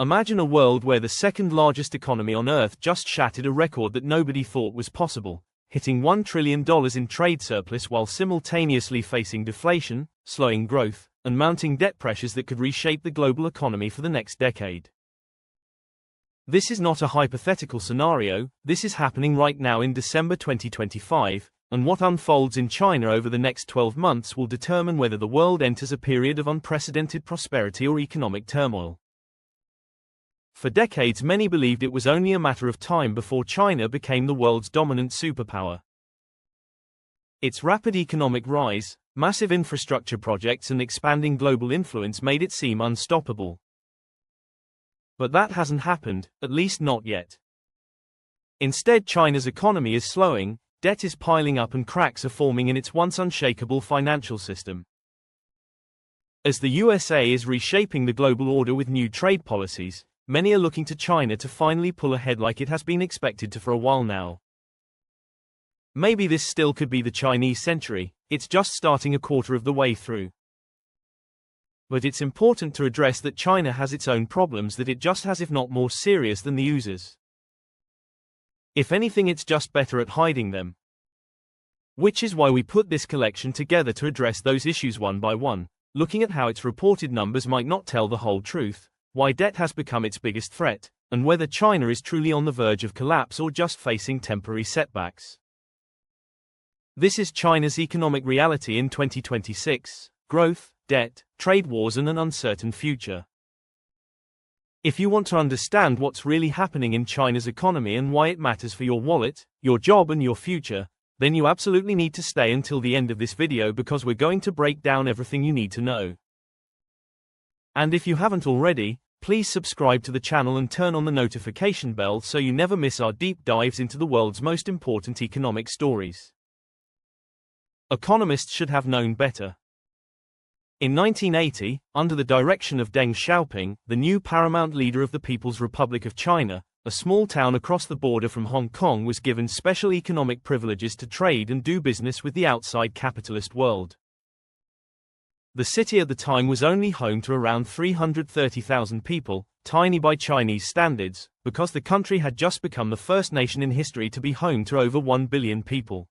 Imagine a world where the second largest economy on Earth just shattered a record that nobody thought was possible, hitting $1 trillion in trade surplus while simultaneously facing deflation, slowing growth, and mounting debt pressures that could reshape the global economy for the next decade. This is not a hypothetical scenario, this is happening right now in December 2025, and what unfolds in China over the next 12 months will determine whether the world enters a period of unprecedented prosperity or economic turmoil. For decades, many believed it was only a matter of time before China became the world's dominant superpower. Its rapid economic rise, massive infrastructure projects, and expanding global influence made it seem unstoppable. But that hasn't happened, at least not yet. Instead, China's economy is slowing, debt is piling up, and cracks are forming in its once unshakable financial system. As the USA is reshaping the global order with new trade policies, many are looking to China to finally pull ahead like it has been expected to for a while now. Maybe this still could be the Chinese century, it's just starting a quarter of the way through. But it's important to address that China has its own problems that it just has, if not more serious than the others. If anything, it's just better at hiding them. Which is why we put this collection together to address those issues one by one, looking at how its reported numbers might not tell the whole truth, why debt has become its biggest threat, and whether China is truly on the verge of collapse or just facing temporary setbacks. This is China's economic reality in 2026: growth, debt, trade wars, and an uncertain future. If you want to understand what's really happening in China's economy and why it matters for your wallet, your job, and your future, then you absolutely need to stay until the end of this video, because we're going to break down everything you need to know. And if you haven't already, please subscribe to the channel and turn on the notification bell so you never miss our deep dives into the world's most important economic stories. Economists should have known better. In 1980, under the direction of Deng Xiaoping, the new paramount leader of the People's Republic of China, a small town across the border from Hong Kong was given special economic privileges to trade and do business with the outside capitalist world. The city at the time was only home to around 330,000 people, tiny by Chinese standards, because the country had just become the first nation in history to be home to over 1 billion people.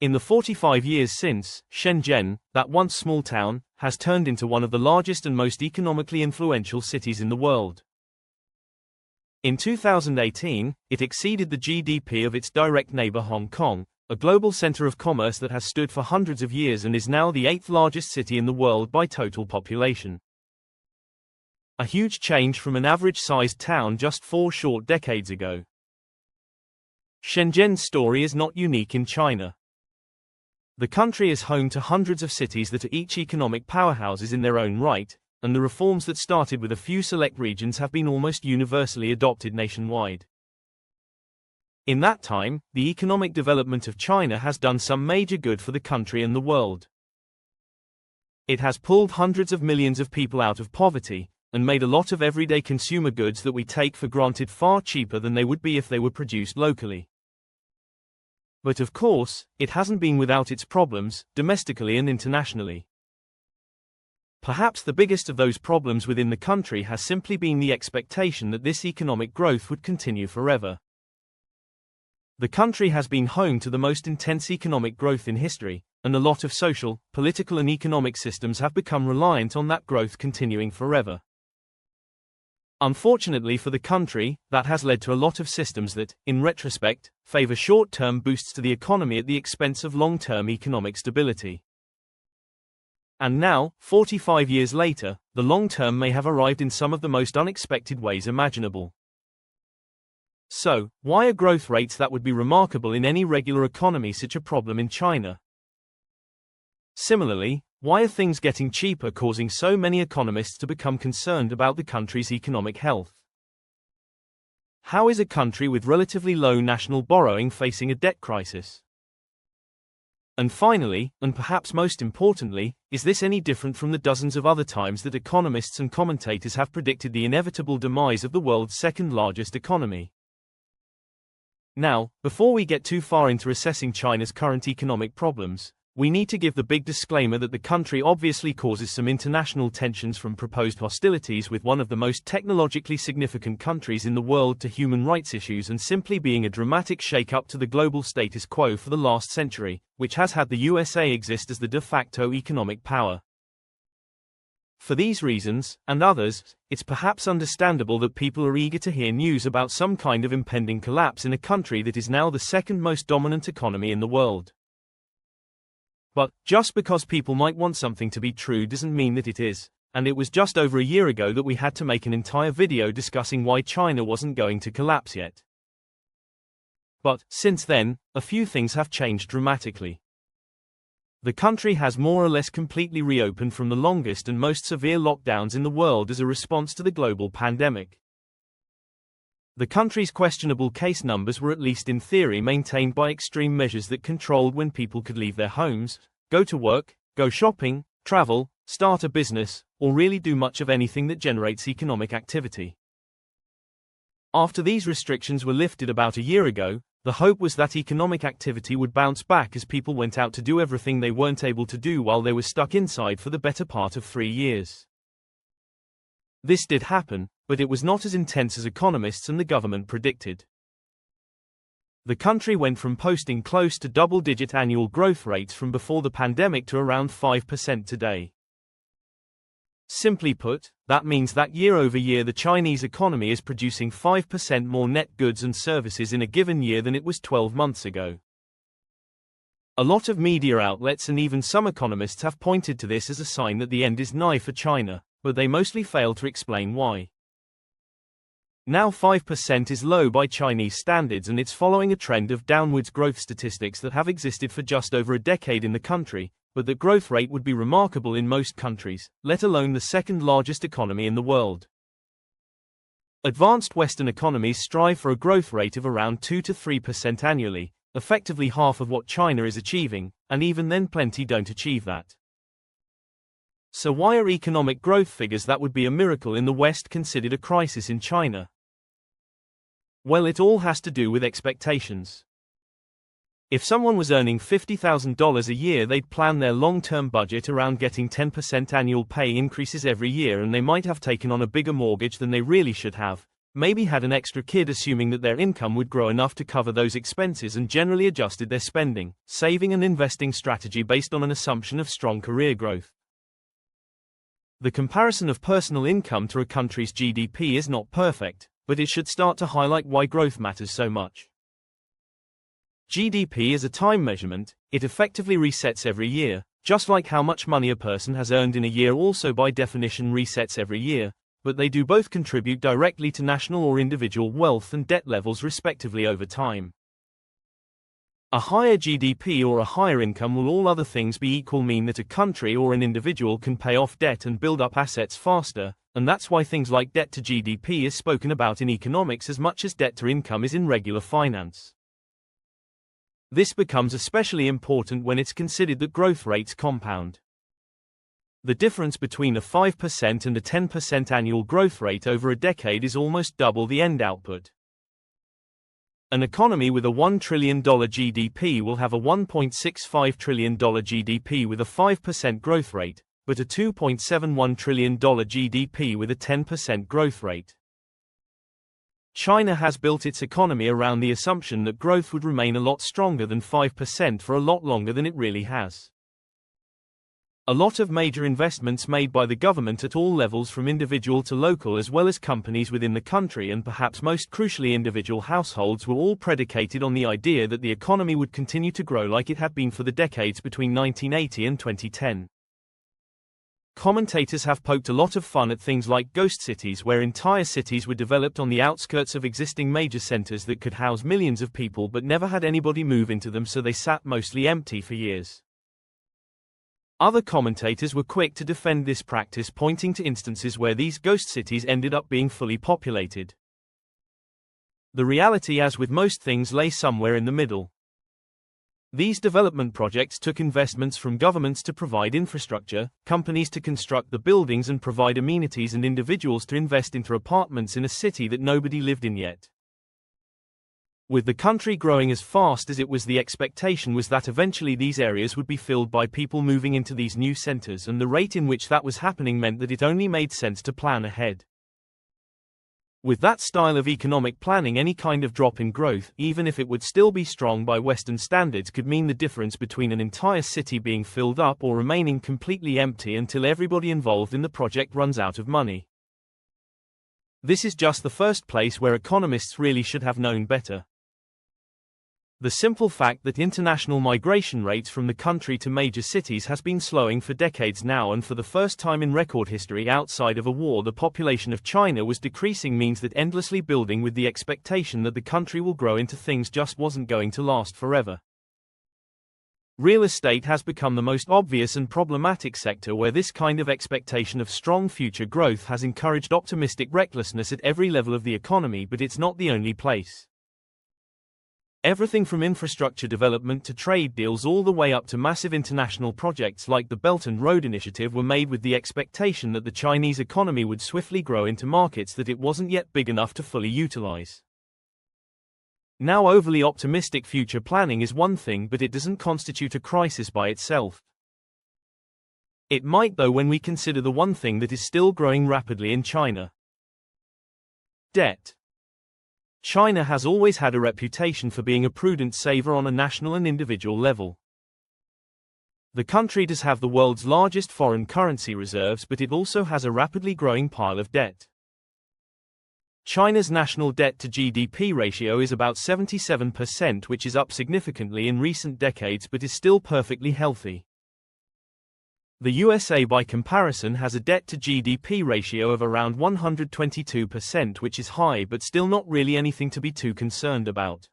In the 45 years since, Shenzhen, that once small town, has turned into one of the largest and most economically influential cities in the world. In 2018, it exceeded the GDP of its direct neighbor Hong Kong, a global center of commerce that has stood for hundreds of years and is now the 8th largest city in the world by total population. A huge change from an average-sized town just 4 short decades ago. Shenzhen's story is not unique in China. The country is home to hundreds of cities that are each economic powerhouses in their own right, and the reforms that started with a few select regions have been almost universally adopted nationwide. In that time, the economic development of China has done some major good for the country and the world. It has pulled hundreds of millions of people out of poverty, and made a lot of everyday consumer goods that we take for granted far cheaper than they would be if they were produced locally. But of course, it hasn't been without its problems, domestically and internationally. Perhaps the biggest of those problems within the country has simply been the expectation that this economic growth would continue forever. The country has been home to the most intense economic growth in history, and a lot of social, political, and economic systems have become reliant on that growth continuing forever. Unfortunately for the country, that has led to a lot of systems that, in retrospect, favor short-term boosts to the economy at the expense of long-term economic stability. And now, 45 years later, the long-term may have arrived in some of the most unexpected ways imaginable. So, why are growth rates that would be remarkable in any regular economy such a problem in China? Similarly, why are things getting cheaper causing so many economists to become concerned about the country's economic health? How is a country with relatively low national borrowing facing a debt crisis? And finally, and perhaps most importantly, is this any different from the dozens of other times that economists and commentators have predicted the inevitable demise of the world's second largest economy? Now, before we get too far into assessing China's current economic problems, We need to give the big disclaimer that the country obviously causes some international tensions from proposed hostilities with one of the most technologically significant countries in the world to human rights issues and simply being a dramatic shake-up to the global status quo for the last century, which has had the USA exist as the de facto economic power. For these reasons, and others, it's perhaps understandable that people are eager to hear news about some kind of impending collapse in a country that is now the second most dominant economy in the world. But, just because people might want something to be true doesn't mean that it is, and it was just over a year ago that we had to make an entire video discussing why China wasn't going to collapse yet. But, since then, a few things have changed dramatically. The country has more or less completely reopened from the longest and most severe lockdowns in the world as a response to the global pandemic. The country's questionable case numbers were at least in theory maintained by extreme measures that controlled when people could leave their homes, go to work, go shopping, travel, start a business, or really do much of anything that generates economic activity. After these restrictions were lifted about a year ago, the hope was that economic activity would bounce back as people went out to do everything they weren't able to do while they were stuck inside for the better part of 3 years. This did happen, but it was not as intense as economists and the government predicted. The country went from posting close to double-digit annual growth rates from before the pandemic to around 5% today. Simply put, that means that year over year the Chinese economy is producing 5% more net goods and services in a given year than it was 12 months ago. A lot of media outlets and even some economists have pointed to this as a sign that the end is nigh for China, but they mostly fail to explain why. Now 5% is low by Chinese standards, and it's following a trend of downwards growth statistics that have existed for just over a decade in the country, but the growth rate would be remarkable in most countries, let alone the second largest economy in the world. Advanced Western economies strive for a growth rate of around 2 to 3% annually, effectively half of what China is achieving, and even then plenty don't achieve that. So why are economic growth figures that would be a miracle in the West considered a crisis in China? Well, it all has to do with expectations. If someone was earning $50,000 a year, they'd plan their long-term budget around getting 10% annual pay increases every year, and they might have taken on a bigger mortgage than they really should have, maybe had an extra kid assuming that their income would grow enough to cover those expenses, and generally adjusted their spending, saving and investing strategy based on an assumption of strong career growth. The comparison of personal income to a country's GDP is not perfect, but it should start to highlight why growth matters so much. GDP is a time measurement. It effectively resets every year, just like how much money a person has earned in a year also by definition resets every year, but they do both contribute directly to national or individual wealth and debt levels respectively over time. A higher GDP or a higher income will, all other things be equal, mean that a country or an individual can pay off debt and build up assets faster, and that's why things like debt to GDP is spoken about in economics as much as debt to income is in regular finance. This becomes especially important when it's considered that growth rates compound. The difference between a 5% and a 10% annual growth rate over a decade is almost double the end output. An economy with a $1 trillion GDP will have a $1.65 trillion GDP with a 5% growth rate, but a $2.71 trillion GDP with a 10% growth rate. China has built its economy around the assumption that growth would remain a lot stronger than 5% for a lot longer than it really has. A lot of major investments made by the government at all levels, from individual to local, as well as companies within the country, and perhaps most crucially individual households, were all predicated on the idea that the economy would continue to grow like it had been for the decades between 1980 and 2010. Commentators have poked a lot of fun at things like ghost cities, where entire cities were developed on the outskirts of existing major centers that could house millions of people but never had anybody move into them, so they sat mostly empty for years. Other commentators were quick to defend this practice, pointing to instances where these ghost cities ended up being fully populated. The reality, as with most things, lay somewhere in the middle. These development projects took investments from governments to provide infrastructure, companies to construct the buildings and provide amenities, and individuals to invest into apartments in a city that nobody lived in yet. With the country growing as fast as it was, the expectation was that eventually these areas would be filled by people moving into these new centers, and the rate in which that was happening meant that it only made sense to plan ahead. With that style of economic planning, any kind of drop in growth, even if it would still be strong by Western standards, could mean the difference between an entire city being filled up or remaining completely empty until everybody involved in the project runs out of money. This is just the first place where economists really should have known better. The simple fact that international migration rates from the country to major cities has been slowing for decades now, and for the first time in record history outside of a war the population of China was decreasing, means that endlessly building with the expectation that the country will grow into things just wasn't going to last forever. Real estate has become the most obvious and problematic sector where this kind of expectation of strong future growth has encouraged optimistic recklessness at every level of the economy, but it's not the only place. Everything from infrastructure development to trade deals all the way up to massive international projects like the Belt and Road Initiative were made with the expectation that the Chinese economy would swiftly grow into markets that it wasn't yet big enough to fully utilize. Now, overly optimistic future planning is one thing, but it doesn't constitute a crisis by itself. It might, though, when we consider the one thing that is still growing rapidly in China: debt. China has always had a reputation for being a prudent saver on a national and individual level. The country does have the world's largest foreign currency reserves, but it also has a rapidly growing pile of debt. China's national debt to GDP ratio is about 77%, which is up significantly in recent decades but is still perfectly healthy. The USA, by comparison, has a debt to GDP ratio of around 122%, which is high but still not really anything to be too concerned about.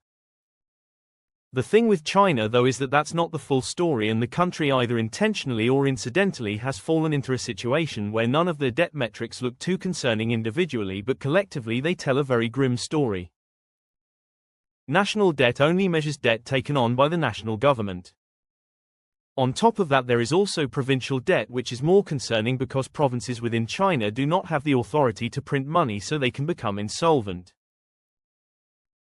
The thing with China, though, is that that's not the full story, and the country either intentionally or incidentally has fallen into a situation where none of their debt metrics look too concerning individually, but collectively they tell a very grim story. National debt only measures debt taken on by the national government. On top of that, there is also provincial debt, which is more concerning because provinces within China do not have the authority to print money, so they can become insolvent.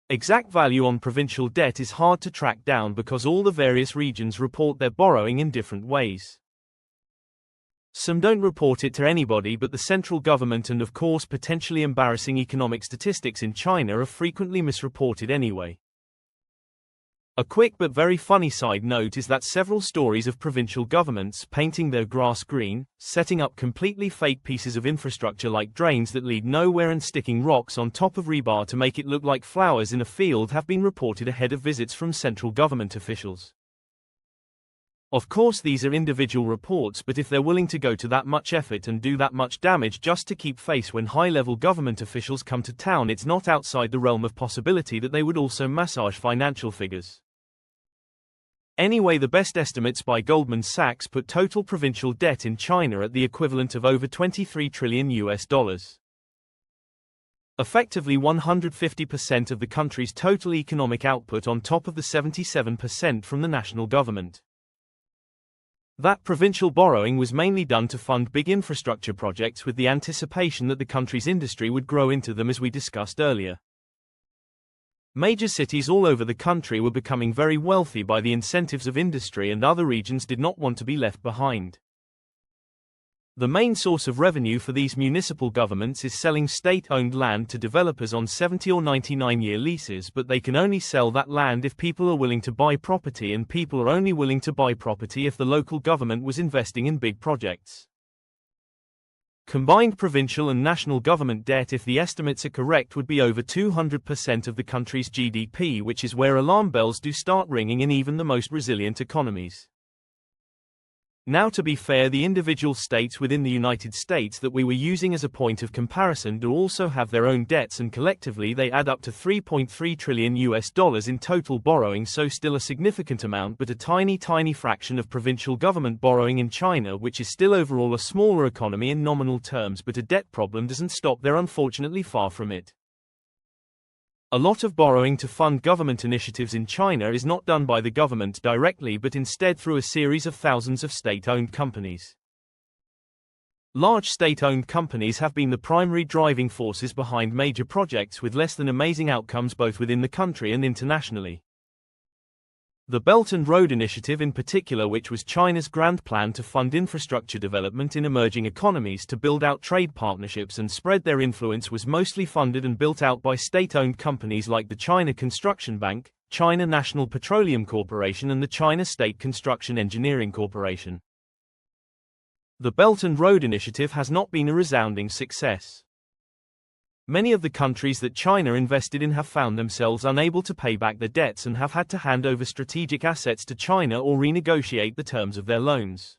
Exact value on provincial debt is hard to track down because all the various regions report their borrowing in different ways. Some don't report it to anybody but the central government, and of course potentially embarrassing economic statistics in China are frequently misreported anyway. A quick but very funny side note is that several stories of provincial governments painting their grass green, setting up completely fake pieces of infrastructure like drains that lead nowhere and sticking rocks on top of rebar to make it look like flowers in a field have been reported ahead of visits from central government officials. Of course, these are individual reports, but if they're willing to go to that much effort and do that much damage just to keep face when high-level government officials come to town, it's not outside the realm of possibility that they would also massage financial figures. Anyway, the best estimates by Goldman Sachs put total provincial debt in China at the equivalent of over $23 trillion. Effectively 150% of the country's total economic output on top of the 77% from the national government. That provincial borrowing was mainly done to fund big infrastructure projects with the anticipation that the country's industry would grow into them, as we discussed earlier. Major cities all over the country were becoming very wealthy by the incentives of industry, and other regions did not want to be left behind. The main source of revenue for these municipal governments is selling state-owned land to developers on 70 or 99-year leases, but they can only sell that land if people are willing to buy property, and people are only willing to buy property if the local government was investing in big projects. Combined provincial and national government debt, if the estimates are correct, would be over 200% of the country's GDP, which is where alarm bells do start ringing in even the most resilient economies. Now, to be fair, the individual states within the United States that we were using as a point of comparison do also have their own debts, and collectively they add up to $3.3 trillion in total borrowing, so still a significant amount, but a tiny fraction of provincial government borrowing in China, which is still overall a smaller economy in nominal terms, but a debt problem doesn't stop there, unfortunately, far from it. A lot of borrowing to fund government initiatives in China is not done by the government directly, but instead through a series of thousands of state-owned companies. Large state-owned companies have been the primary driving forces behind major projects with less than amazing outcomes both within the country and internationally. The Belt and Road Initiative in particular, which was China's grand plan to fund infrastructure development in emerging economies to build out trade partnerships and spread their influence, was mostly funded and built out by state-owned companies like the China Construction Bank, China National Petroleum Corporation and the China State Construction Engineering Corporation. The Belt and Road Initiative has not been a resounding success. Many of the countries that China invested in have found themselves unable to pay back their debts and have had to hand over strategic assets to China or renegotiate the terms of their loans.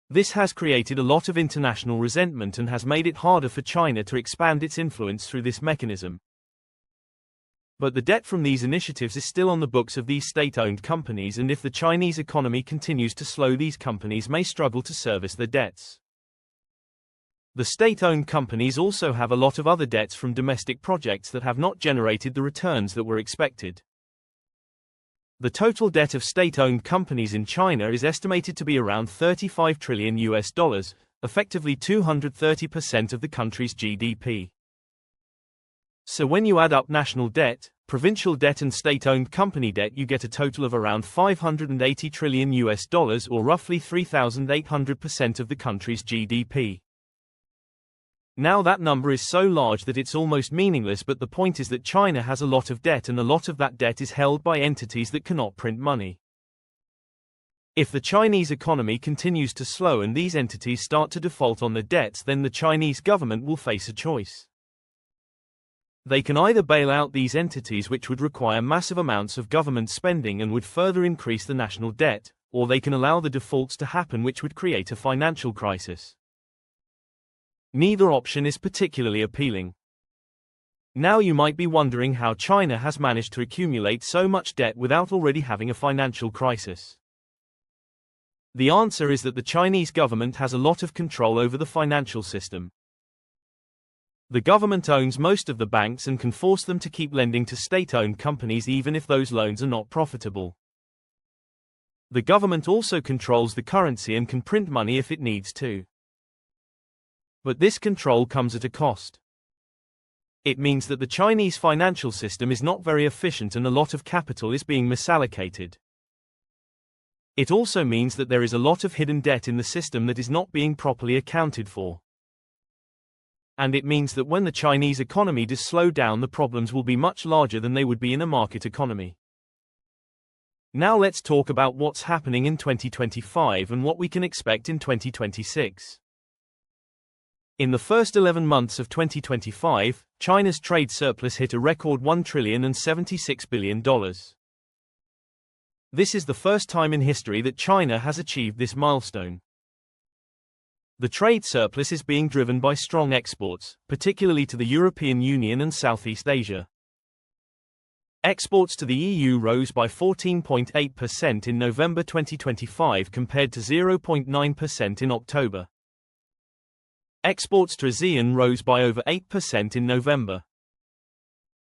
This has created a lot of international resentment and has made it harder for China to expand its influence through this mechanism. But the debt from these initiatives is still on the books of these state-owned companies, and if the Chinese economy continues to slow, these companies may struggle to service their debts. The state-owned companies also have a lot of other debts from domestic projects that have not generated the returns that were expected. The total debt of state-owned companies in China is estimated to be around $35 trillion, effectively 230% of the country's GDP. So when you add up national debt, provincial debt and state-owned company debt, you get a total of around $580 trillion, or roughly 3,800% of the country's GDP. Now that number is so large that it's almost meaningless, but the point is that China has a lot of debt, and a lot of that debt is held by entities that cannot print money. If the Chinese economy continues to slow and these entities start to default on their debts, then the Chinese government will face a choice. They can either bail out these entities, which would require massive amounts of government spending and would further increase the national debt, or they can allow the defaults to happen, which would create a financial crisis. Neither option is particularly appealing. Now you might be wondering how China has managed to accumulate so much debt without already having a financial crisis. The answer is that the Chinese government has a lot of control over the financial system. The government owns most of the banks and can force them to keep lending to state-owned companies even if those loans are not profitable. The government also controls the currency and can print money if it needs to. But this control comes at a cost. It means that the Chinese financial system is not very efficient and a lot of capital is being misallocated. It also means that there is a lot of hidden debt in the system that is not being properly accounted for. And it means that when the Chinese economy does slow down, the problems will be much larger than they would be in a market economy. Now let's talk about what's happening in 2025 and what we can expect in 2026. In the first 11 months of 2025, China's trade surplus hit a record $1,076 billion. This is the first time in history that China has achieved this milestone. The trade surplus is being driven by strong exports, particularly to the European Union and Southeast Asia. Exports to the EU rose by 14.8% in November 2025 compared to 0.9% in October. Exports to ASEAN rose by over 8% in November.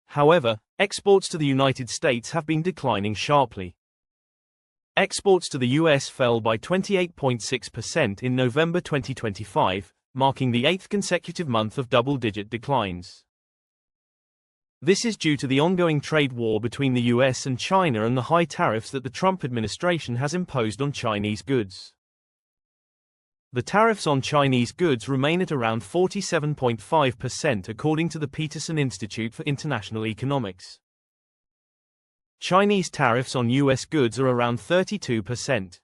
However, exports to the United States have been declining sharply. Exports to the US fell by 28.6% in November 2025, marking the 8th consecutive month of double-digit declines. This is due to the ongoing trade war between the US and China and the high tariffs that the Trump administration has imposed on Chinese goods. The tariffs on Chinese goods remain at around 47.5% according to the Peterson Institute for International Economics. Chinese tariffs on US goods are around 32%.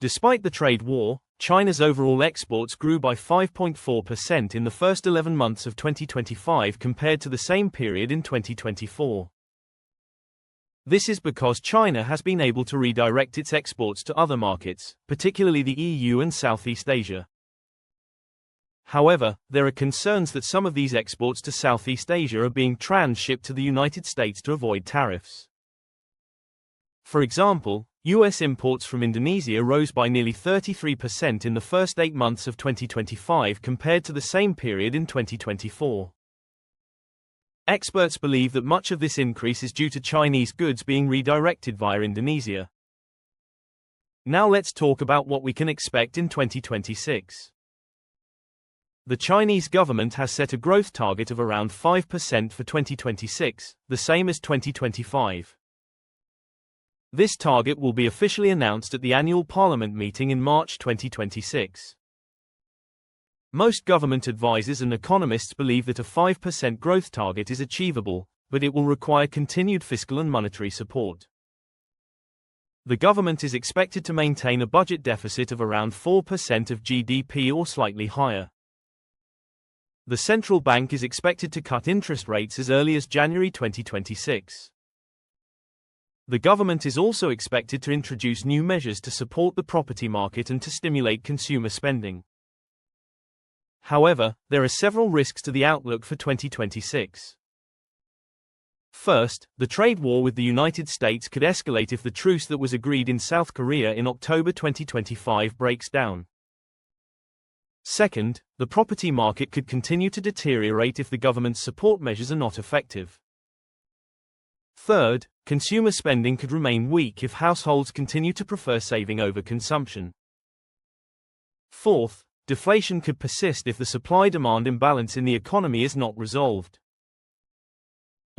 Despite the trade war, China's overall exports grew by 5.4% in the first 11 months of 2025 compared to the same period in 2024. This is because China has been able to redirect its exports to other markets, particularly the EU and Southeast Asia. However, there are concerns that some of these exports to Southeast Asia are being transshipped to the United States to avoid tariffs. For example, US imports from Indonesia rose by nearly 33% in the first 8 months of 2025 compared to the same period in 2024. Experts believe that much of this increase is due to Chinese goods being redirected via Indonesia. Now let's talk about what we can expect in 2026. The Chinese government has set a growth target of around 5% for 2026, the same as 2025. This target will be officially announced at the annual parliament meeting in March 2026. Most government advisors and economists believe that a 5% growth target is achievable, but it will require continued fiscal and monetary support. The government is expected to maintain a budget deficit of around 4% of GDP or slightly higher. The central bank is expected to cut interest rates as early as January 2026. The government is also expected to introduce new measures to support the property market and to stimulate consumer spending. However, there are several risks to the outlook for 2026. First, the trade war with the United States could escalate if the truce that was agreed in South Korea in October 2025 breaks down. Second, the property market could continue to deteriorate if the government's support measures are not effective. Third, consumer spending could remain weak if households continue to prefer saving over consumption. Fourth, deflation could persist if the supply-demand imbalance in the economy is not resolved.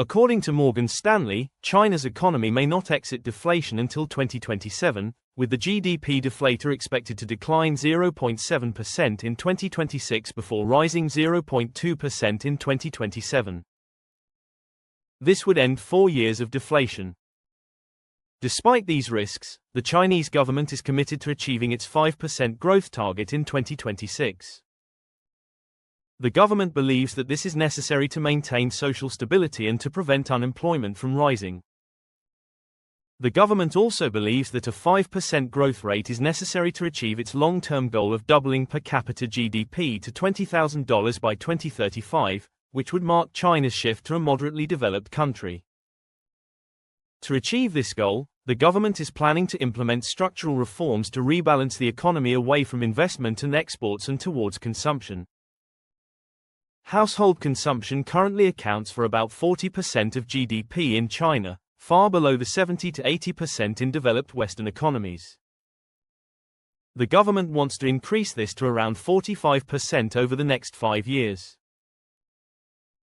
According to Morgan Stanley, China's economy may not exit deflation until 2027, with the GDP deflator expected to decline 0.7% in 2026 before rising 0.2% in 2027. This would end 4 years of deflation. Despite these risks, the Chinese government is committed to achieving its 5% growth target in 2026. The government believes that this is necessary to maintain social stability and to prevent unemployment from rising. The government also believes that a 5% growth rate is necessary to achieve its long-term goal of doubling per capita GDP to $20,000 by 2035, which would mark China's shift to a moderately developed country. To achieve this goal, the government is planning to implement structural reforms to rebalance the economy away from investment and exports and towards consumption. Household consumption currently accounts for about 40% of GDP in China, far below the 70 to 80% in developed Western economies. The government wants to increase this to around 45% over the next 5 years.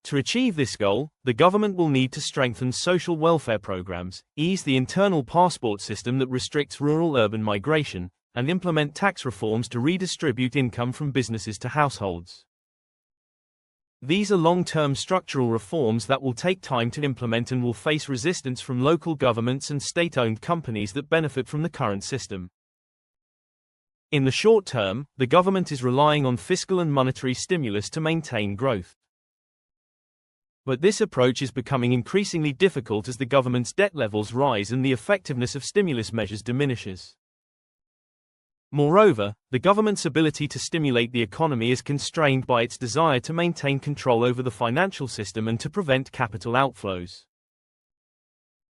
To achieve this goal, the government will need to strengthen social welfare programs, ease the internal passport system that restricts rural-urban migration, and implement tax reforms to redistribute income from businesses to households. These are long-term structural reforms that will take time to implement and will face resistance from local governments and state-owned companies that benefit from the current system. In the short term, the government is relying on fiscal and monetary stimulus to maintain growth. But this approach is becoming increasingly difficult as the government's debt levels rise and the effectiveness of stimulus measures diminishes. Moreover, the government's ability to stimulate the economy is constrained by its desire to maintain control over the financial system and to prevent capital outflows.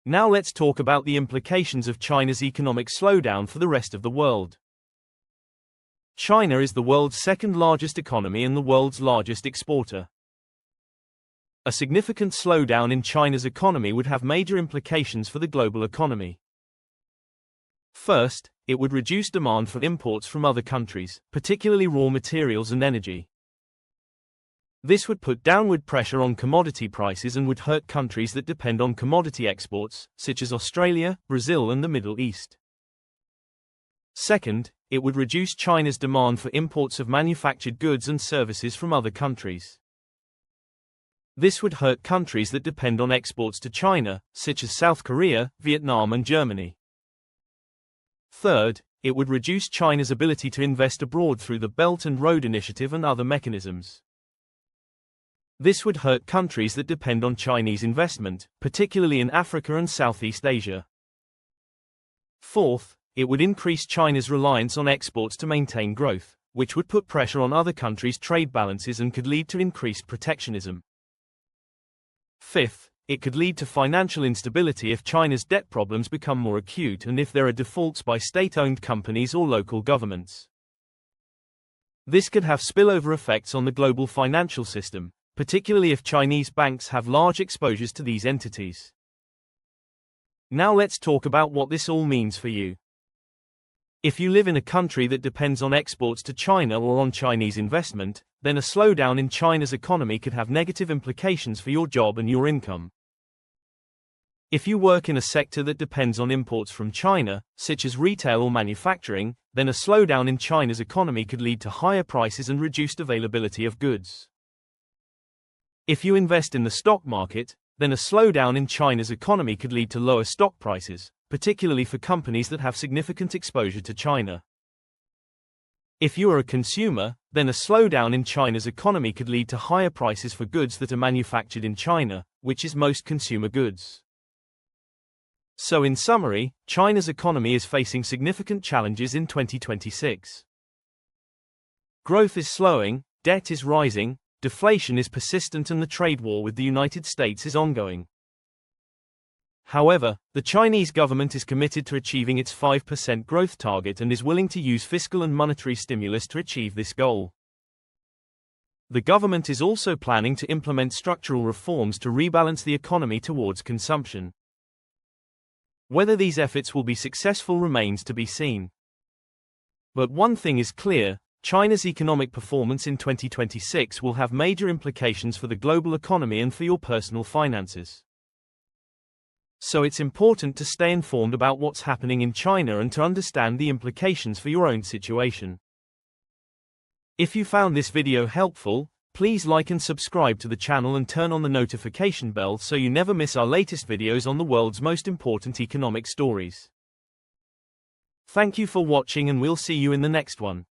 Now let's talk about the implications of China's economic slowdown for the rest of the world. China is the world's second largest economy and the world's largest exporter. A significant slowdown in China's economy would have major implications for the global economy. First, it would reduce demand for imports from other countries, particularly raw materials and energy. This would put downward pressure on commodity prices and would hurt countries that depend on commodity exports, such as Australia, Brazil, and the Middle East. Second, it would reduce China's demand for imports of manufactured goods and services from other countries. This would hurt countries that depend on exports to China, such as South Korea, Vietnam, and Germany. Third, it would reduce China's ability to invest abroad through the Belt and Road Initiative and other mechanisms. This would hurt countries that depend on Chinese investment, particularly in Africa and Southeast Asia. Fourth, it would increase China's reliance on exports to maintain growth, which would put pressure on other countries' trade balances and could lead to increased protectionism. Fifth, it could lead to financial instability if China's debt problems become more acute and if there are defaults by state-owned companies or local governments. This could have spillover effects on the global financial system, particularly if Chinese banks have large exposures to these entities. Now let's talk about what this all means for you. If you live in a country that depends on exports to China or on Chinese investment, then a slowdown in China's economy could have negative implications for your job and your income. If you work in a sector that depends on imports from China, such as retail or manufacturing, then a slowdown in China's economy could lead to higher prices and reduced availability of goods. If you invest in the stock market, then a slowdown in China's economy could lead to lower stock prices, particularly for companies that have significant exposure to China. If you are a consumer, then a slowdown in China's economy could lead to higher prices for goods that are manufactured in China, which is most consumer goods. So in summary, China's economy is facing significant challenges in 2026. Growth is slowing, debt is rising, deflation is persistent, and the trade war with the United States is ongoing. However, the Chinese government is committed to achieving its 5% growth target and is willing to use fiscal and monetary stimulus to achieve this goal. The government is also planning to implement structural reforms to rebalance the economy towards consumption. Whether these efforts will be successful remains to be seen. But one thing is clear: China's economic performance in 2026 will have major implications for the global economy and for your personal finances. So it's important to stay informed about what's happening in China and to understand the implications for your own situation. If you found this video helpful, please like and subscribe to the channel and turn on the notification bell so you never miss our latest videos on the world's most important economic stories. Thank you for watching, and we'll see you in the next one.